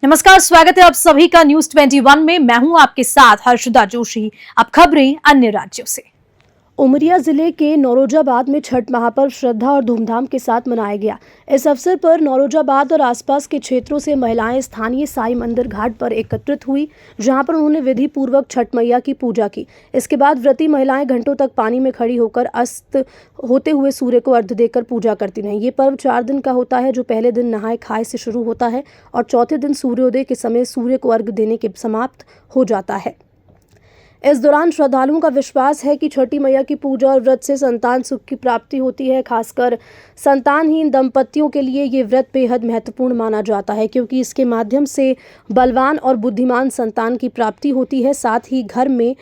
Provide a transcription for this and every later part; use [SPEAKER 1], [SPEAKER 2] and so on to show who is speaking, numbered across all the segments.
[SPEAKER 1] नमस्कार, स्वागत है आप सभी का न्यूज 21 में। मैं हूं आपके साथ हर्षदा जोशी। अब खबरें अन्य राज्यों से।
[SPEAKER 2] उमरिया जिले के नौरोजाबाद में छठ महापर्व श्रद्धा और धूमधाम के साथ मनाया गया। इस अवसर पर नौरोजाबाद और आसपास के क्षेत्रों से महिलाएं स्थानीय साईं मंदिर घाट पर एकत्रित हुई, जहां पर उन्होंने विधि पूर्वक छठ मैया की पूजा की। इसके बाद व्रती महिलाएं घंटों तक पानी में खड़ी होकर अस्त होते हुए सूर्य को अर्घ्य देकर पूजा करती रहीं। ये पर्व 4 दिन का होता है, जो पहले दिन नहाय खाए से शुरू होता है और चौथे दिन सूर्योदय के समय सूर्य को अर्घ्य देने के समाप्त हो जाता है। इस दौरान श्रद्धालुओं का विश्वास है कि छठी मैया की पूजा और व्रत से संतान सुख की प्राप्ति होती है। खासकर संतानहीन दंपतियों के लिए ये व्रत बेहद महत्वपूर्ण माना जाता है, क्योंकि इसके माध्यम से बलवान और बुद्धिमान संतान की प्राप्ति होती है। साथ ही घर में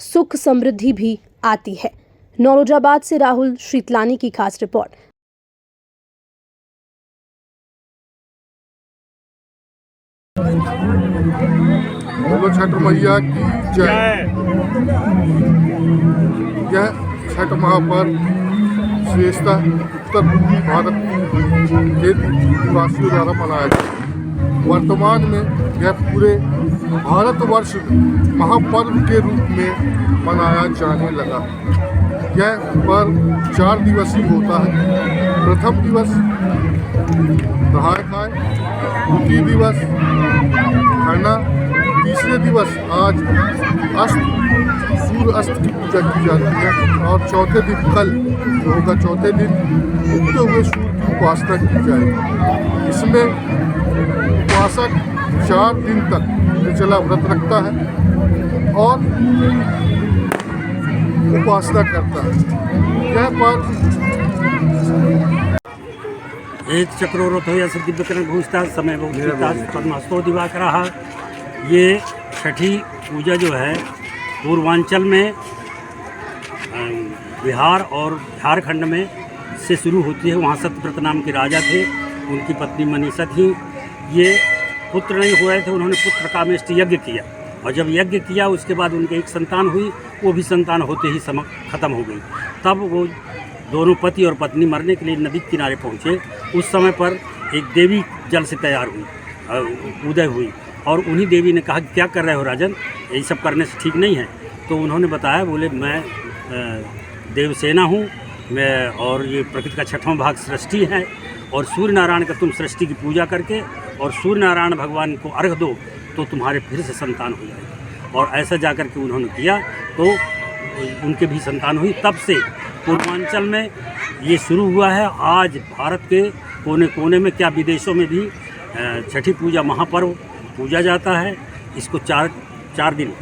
[SPEAKER 2] सुख समृद्धि भी आती है। नौरोजाबाद से राहुल शीतलानी की खास रिपोर्ट।
[SPEAKER 3] बोलो छठ मैया की जय। यह छठ महापर्व विशेषतः उत्तर भारत के निवासियों द्वारा मनाया जाता है। वर्तमान में यह पूरे भारतवर्ष में महापर्व के रूप में मनाया जाने लगा। यह पर्व 4 दिवसीय होता है। प्रथम दिवस नहाय खाए, द्वितीय दिवस खरना, तीसरे दिवस आज सूर्य अस्त की पूजा की जाती है और चौथे दिन कल जो होगा, चौथे दिन उगते हुए सूर्य की उपासना की जाएगी। इसमें उपासक 4 दिन तक निर्जला व्रत रखता है और उपासना करता है। यह पर्व
[SPEAKER 4] एक चक्रोरथ हो या दिव्यकरण घूसता समय पद्मस्तो दिवाकर। ये छठी पूजा जो है पूर्वांचल में बिहार और झारखंड में से शुरू होती है। वहाँ सत्यव्रत नाम के राजा थे, उनकी पत्नी मनीषा थी। ये पुत्र नहीं हुए थे, उन्होंने पुत्र कामेष्टि यज्ञ किया और जब यज्ञ किया उसके बाद उनके एक संतान हुई। वो भी संतान होते ही ख़त्म हो गई। तब वो दोनों पति और पत्नी मरने के लिए नदी के किनारे पहुँचे। उस समय पर एक देवी जल से तैयार हुई, उदय हुई, और उन्हीं देवी ने कहा कि क्या कर रहे हो राजन, ये सब करने से ठीक नहीं है। तो उन्होंने बताया, बोले मैं देवसेना हूँ, मैं और ये प्रकृति का 6वां भाग सृष्टि है और सूर्य नारायण का तुम सृष्टि की पूजा करके और सूर्य नारायण भगवान को अर्घ दो तो तुम्हारे फिर से संतान हो जाएगी। और ऐसा जाकर के उन्होंने किया तो उनके भी संतान हुई। तब से पूर्वांचल में ये शुरू हुआ है। आज भारत के कोने कोने में, क्या विदेशों में भी छठी पूजा महापर्व पूजा जाता है। इसको 4 दिन